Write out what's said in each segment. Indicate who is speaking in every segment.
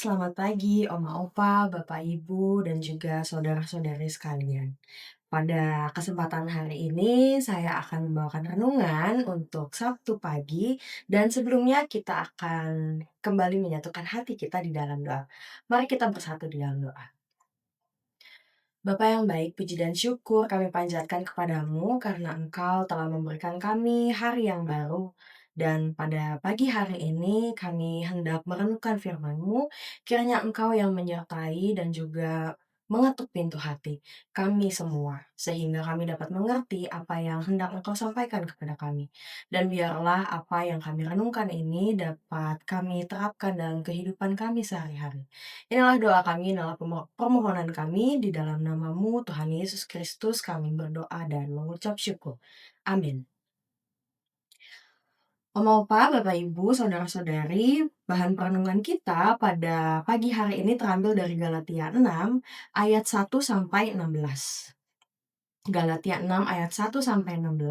Speaker 1: selamat pagi Oma Opa, Bapak Ibu, dan juga saudara-saudari sekalian. Pada kesempatan hari ini, saya akan membawakan renungan untuk Sabtu pagi, dan sebelumnya kita akan kembali menyatukan hati kita di dalam doa. Mari kita bersatu di dalam doa. Bapa yang baik, puji dan syukur kami panjatkan kepadamu karena Engkau telah memberikan kami hari yang baru. Dan pada pagi hari ini kami hendak merenungkan firman-Mu, kiranya Engkau yang menyertai dan juga mengetuk pintu hati kami semua, sehingga kami dapat mengerti apa yang hendak Engkau sampaikan kepada kami. Dan biarlah apa yang kami renungkan ini dapat kami terapkan dalam kehidupan kami sehari-hari. Inilah doa kami, inilah permohonan kami, di dalam namamu Tuhan Yesus Kristus kami berdoa dan mengucap syukur. Amin. Oma Opa, Bapak Ibu, Saudara-saudari, bahan perenungan kita pada pagi hari ini terambil dari Galatia 6 ayat 1 sampai 16. Galatia 6 ayat 1 sampai 16,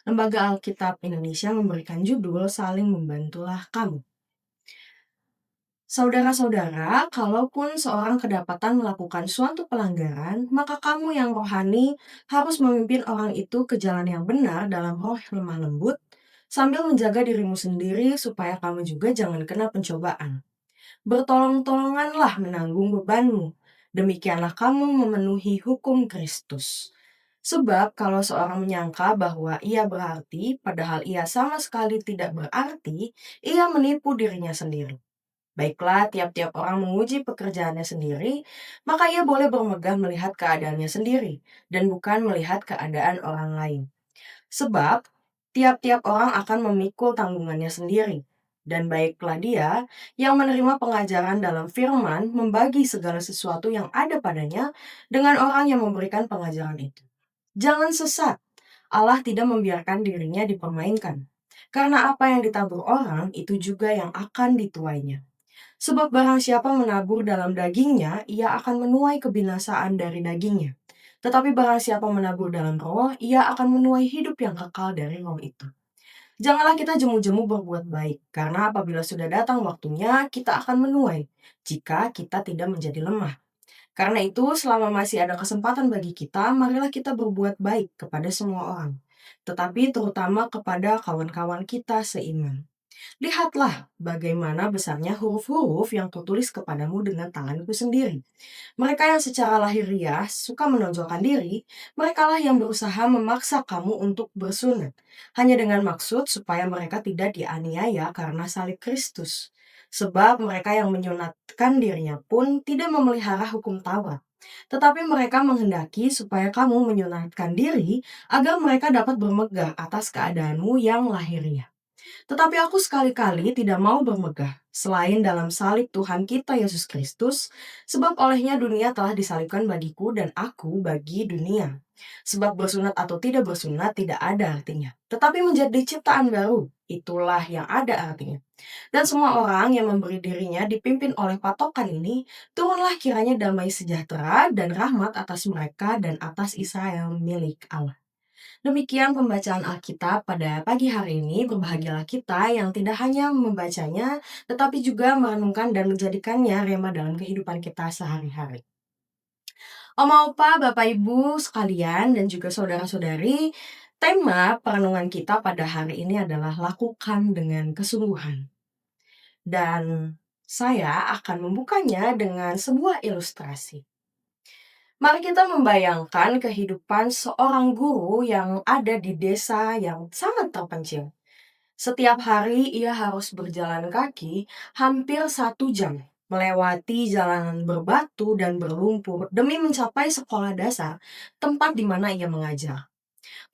Speaker 1: Lembaga Alkitab Indonesia memberikan judul Saling Membantulah Kamu. Saudara-saudara, kalaupun seorang kedapatan melakukan suatu pelanggaran, maka kamu yang rohani harus memimpin orang itu ke jalan yang benar dalam roh lemah lembut, sambil menjaga dirimu sendiri supaya kamu juga jangan kena pencobaan. Bertolong-tolonganlah menanggung bebanmu. Demikianlah kamu memenuhi hukum Kristus. Sebab kalau seorang menyangka bahwa ia berarti, padahal ia sama sekali tidak berarti, ia menipu dirinya sendiri. Baiklah, tiap-tiap orang menguji pekerjaannya sendiri, maka ia boleh bermegah melihat keadaannya sendiri, dan bukan melihat keadaan orang lain. Sebab, tiap-tiap orang akan memikul tanggungannya sendiri. Dan baiklah dia yang menerima pengajaran dalam firman membagi segala sesuatu yang ada padanya dengan orang yang memberikan pengajaran itu. Jangan sesat, Allah tidak membiarkan dirinya dipermainkan. Karena apa yang ditabur orang, itu juga yang akan dituainya. Sebab barang siapa menabur dalam dagingnya, ia akan menuai kebinasaan dari dagingnya. Tetapi barang siapa menabur dalam roh, ia akan menuai hidup yang kekal dari roh itu. Janganlah kita jemu-jemu berbuat baik, karena apabila sudah datang waktunya, kita akan menuai, jika kita tidak menjadi lemah. Karena itu, selama masih ada kesempatan bagi kita, marilah kita berbuat baik kepada semua orang, tetapi terutama kepada kawan-kawan kita seiman. Lihatlah bagaimana besarnya huruf-huruf yang kutulis kepadamu dengan tanganku sendiri. Mereka yang secara lahiriah suka menonjolkan diri, merekalah yang berusaha memaksa kamu untuk bersunat, hanya dengan maksud supaya mereka tidak dianiaya karena salib Kristus. Sebab mereka yang menyunatkan dirinya pun tidak memelihara hukum Taurat. Tetapi mereka menghendaki supaya kamu menyunatkan diri agar mereka dapat bermegah atas keadaanmu yang lahiriah. Tetapi aku sekali-kali tidak mau bermegah, selain dalam salib Tuhan kita Yesus Kristus, sebab olehnya dunia telah disalibkan bagiku dan aku bagi dunia. Sebab bersunat atau tidak bersunat tidak ada artinya, tetapi menjadi ciptaan baru, itulah yang ada artinya. Dan semua orang yang memberi dirinya dipimpin oleh patokan ini, turunlah kiranya damai sejahtera dan rahmat atas mereka dan atas Israel milik Allah. Demikian pembacaan Alkitab pada pagi hari ini. Berbahagialah kita yang tidak hanya membacanya, tetapi juga merenungkan dan menjadikannya rema dalam kehidupan kita sehari-hari. Oma Opa, Bapak Ibu sekalian, dan juga saudara-saudari, tema perenungan kita pada hari ini adalah lakukan dengan kesungguhan. Dan saya akan membukanya dengan sebuah ilustrasi. Mari kita membayangkan kehidupan seorang guru yang ada di desa yang sangat terpencil. Setiap hari ia harus berjalan kaki hampir 1 jam, melewati jalanan berbatu dan berlumpur demi mencapai sekolah dasar, tempat di mana ia mengajar.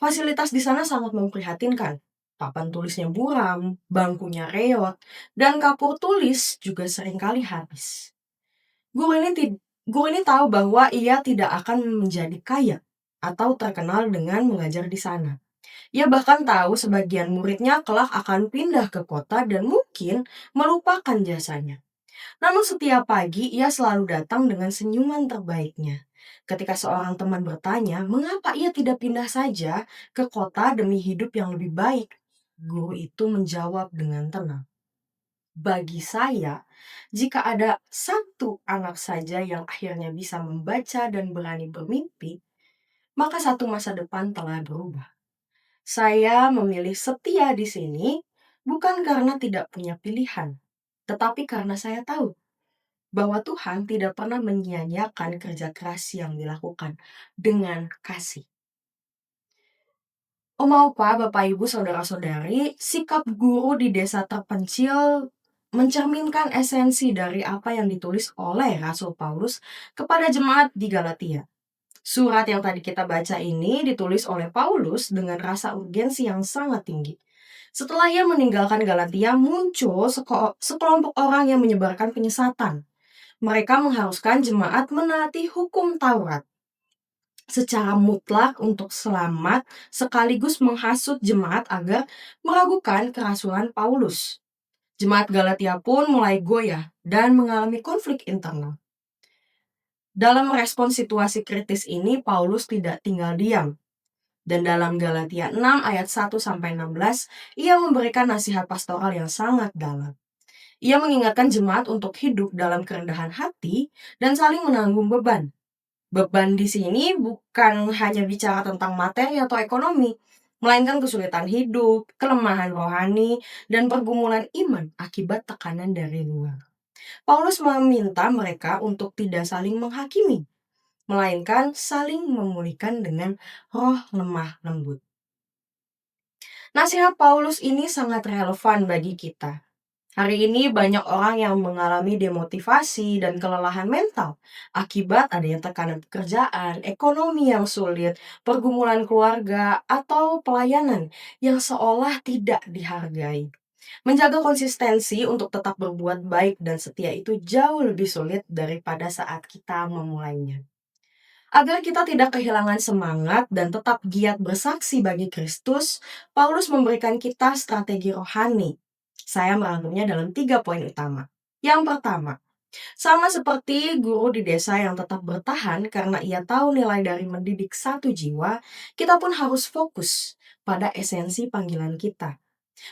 Speaker 1: Fasilitas di sana sangat memprihatinkan. Papan tulisnya buram, bangkunya reot, dan kapur tulis juga seringkali habis. Guru ini ti- Guru ini tahu bahwa ia tidak akan menjadi kaya atau terkenal dengan mengajar di sana. Ia bahkan tahu sebagian muridnya kelak akan pindah ke kota dan mungkin melupakan jasanya. Namun setiap pagi ia selalu datang dengan senyuman terbaiknya. Ketika seorang teman bertanya mengapa ia tidak pindah saja ke kota demi hidup yang lebih baik, guru itu menjawab dengan tenang. Bagi saya, jika ada satu anak saja yang akhirnya bisa membaca dan berani bermimpi, maka satu masa depan telah berubah. Saya memilih setia di sini bukan karena tidak punya pilihan, tetapi karena saya tahu bahwa Tuhan tidak pernah menyia-nyiakan kerja keras yang dilakukan dengan kasih. Oma, opa, bapak, ibu, saudara-saudari, sikap guru di desa terpencil mencerminkan esensi dari apa yang ditulis oleh Rasul Paulus kepada jemaat di Galatia. Surat yang tadi kita baca ini ditulis oleh Paulus dengan rasa urgensi yang sangat tinggi. Setelah ia meninggalkan Galatia, muncul sekelompok orang yang menyebarkan penyesatan. Mereka mengharuskan jemaat menaati hukum Taurat secara mutlak untuk selamat, sekaligus menghasut jemaat agar meragukan kerasulan Paulus. Jemaat Galatia pun mulai goyah dan mengalami konflik internal. Dalam merespons situasi kritis ini, Paulus tidak tinggal diam. Dan dalam Galatia 6 ayat 1-16, ia memberikan nasihat pastoral yang sangat dalam. Ia mengingatkan jemaat untuk hidup dalam kerendahan hati dan saling menanggung beban. Beban di sini bukan hanya bicara tentang materi atau ekonomi, melainkan kesulitan hidup, kelemahan rohani, dan pergumulan iman akibat tekanan dari luar. Paulus meminta mereka untuk tidak saling menghakimi, melainkan saling memulihkan dengan roh lemah lembut. Nasihat Paulus ini sangat relevan bagi kita. Hari ini banyak orang yang mengalami demotivasi dan kelelahan mental akibat adanya tekanan pekerjaan, ekonomi yang sulit, pergumulan keluarga, atau pelayanan yang seolah tidak dihargai. Menjaga konsistensi untuk tetap berbuat baik dan setia itu jauh lebih sulit daripada saat kita memulainya. Agar kita tidak kehilangan semangat dan tetap giat bersaksi bagi Kristus, Paulus memberikan kita strategi rohani. Saya merangkumnya dalam 3 poin utama. Yang pertama, sama seperti guru di desa yang tetap bertahan karena ia tahu nilai dari mendidik satu jiwa, kita pun harus fokus pada esensi panggilan kita.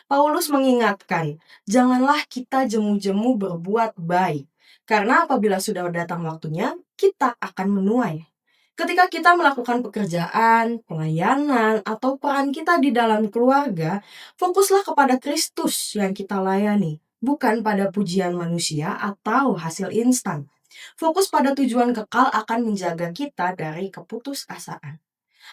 Speaker 1: Paulus mengingatkan, janganlah kita jemu-jemu berbuat baik, karena apabila sudah datang waktunya, kita akan menuai. Ketika kita melakukan pekerjaan, pelayanan, atau peran kita di dalam keluarga, fokuslah kepada Kristus yang kita layani, bukan pada pujian manusia atau hasil instan. Fokus pada tujuan kekal akan menjaga kita dari keputusasaan.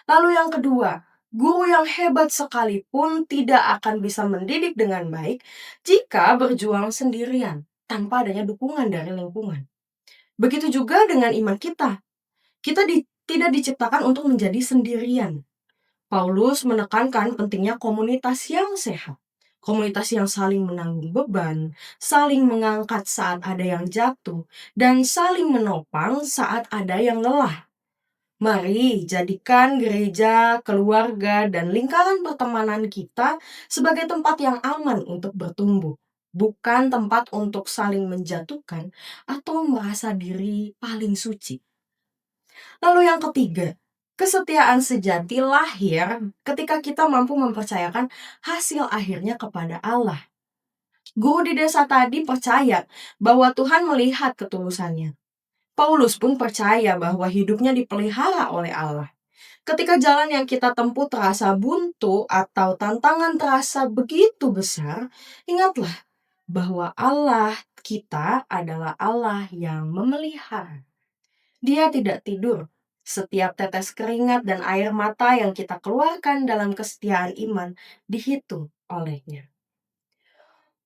Speaker 1: Lalu yang kedua, guru yang hebat sekalipun tidak akan bisa mendidik dengan baik jika berjuang sendirian, tanpa adanya dukungan dari lingkungan. Begitu juga dengan iman kita. Kita tidak diciptakan untuk menjadi sendirian. Paulus menekankan pentingnya komunitas yang sehat. Komunitas yang saling menanggung beban, saling mengangkat saat ada yang jatuh, dan saling menopang saat ada yang lelah. Mari jadikan gereja, keluarga, dan lingkaran pertemanan kita sebagai tempat yang aman untuk bertumbuh, bukan tempat untuk saling menjatuhkan atau merasa diri paling suci. Lalu yang ketiga, kesetiaan sejati lahir ketika kita mampu mempercayakan hasil akhirnya kepada Allah. Guru di desa tadi percaya bahwa Tuhan melihat ketulusannya. Paulus pun percaya bahwa hidupnya dipelihara oleh Allah. Ketika jalan yang kita tempuh terasa buntu atau tantangan terasa begitu besar, ingatlah bahwa Allah kita adalah Allah yang memelihara. Dia tidak tidur. Setiap tetes keringat dan air mata yang kita keluarkan dalam kesetiaan iman dihitung olehnya.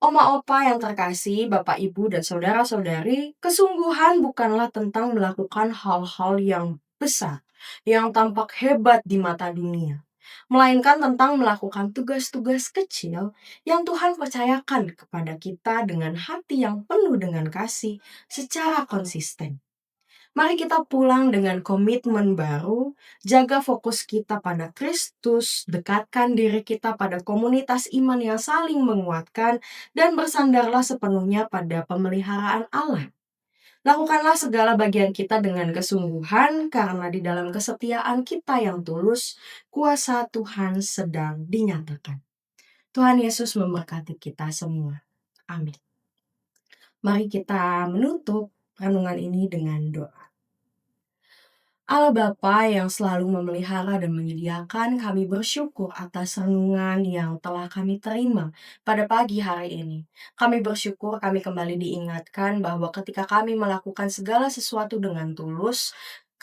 Speaker 1: Oma opa yang terkasih, bapak ibu dan saudara-saudari, kesungguhan bukanlah tentang melakukan hal-hal yang besar, yang tampak hebat di mata dunia, melainkan tentang melakukan tugas-tugas kecil yang Tuhan percayakan kepada kita dengan hati yang penuh dengan kasih secara konsisten. Mari kita pulang dengan komitmen baru, jaga fokus kita pada Kristus, dekatkan diri kita pada komunitas iman yang saling menguatkan, dan bersandarlah sepenuhnya pada pemeliharaan Allah. Lakukanlah segala bagian kita dengan kesungguhan, karena di dalam kesetiaan kita yang tulus, kuasa Tuhan sedang dinyatakan. Tuhan Yesus memberkati kita semua. Amin. Mari kita menutup renungan ini dengan doa. Allah Bapa yang selalu memelihara dan menyediakan, kami bersyukur atas renungan yang telah kami terima pada pagi hari ini. Kami bersyukur kami kembali diingatkan bahwa ketika kami melakukan segala sesuatu dengan tulus,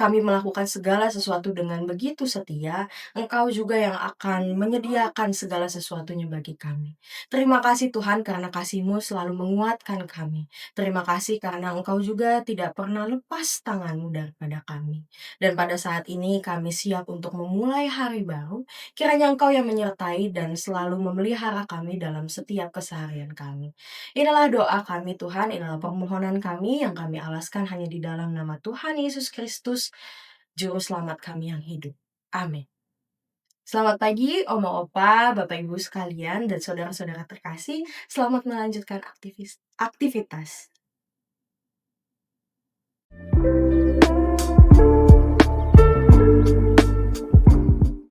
Speaker 1: kami melakukan segala sesuatu dengan begitu setia, Engkau juga yang akan menyediakan segala sesuatunya bagi kami. Terima kasih Tuhan karena kasih-Mu selalu menguatkan kami. Terima kasih karena Engkau juga tidak pernah lepas tangan-Mu daripada kami. Dan pada saat ini kami siap untuk memulai hari baru, kiranya Engkau yang menyertai dan selalu memelihara kami dalam setiap keseharian kami. Inilah doa kami Tuhan, inilah permohonan kami yang kami alaskan hanya di dalam nama Tuhan Yesus Kristus, Juru Selamat kami yang hidup. Amin. Selamat pagi, Oma Opa, Bapak Ibu sekalian, dan saudara-saudara terkasih. Selamat melanjutkan aktivitas.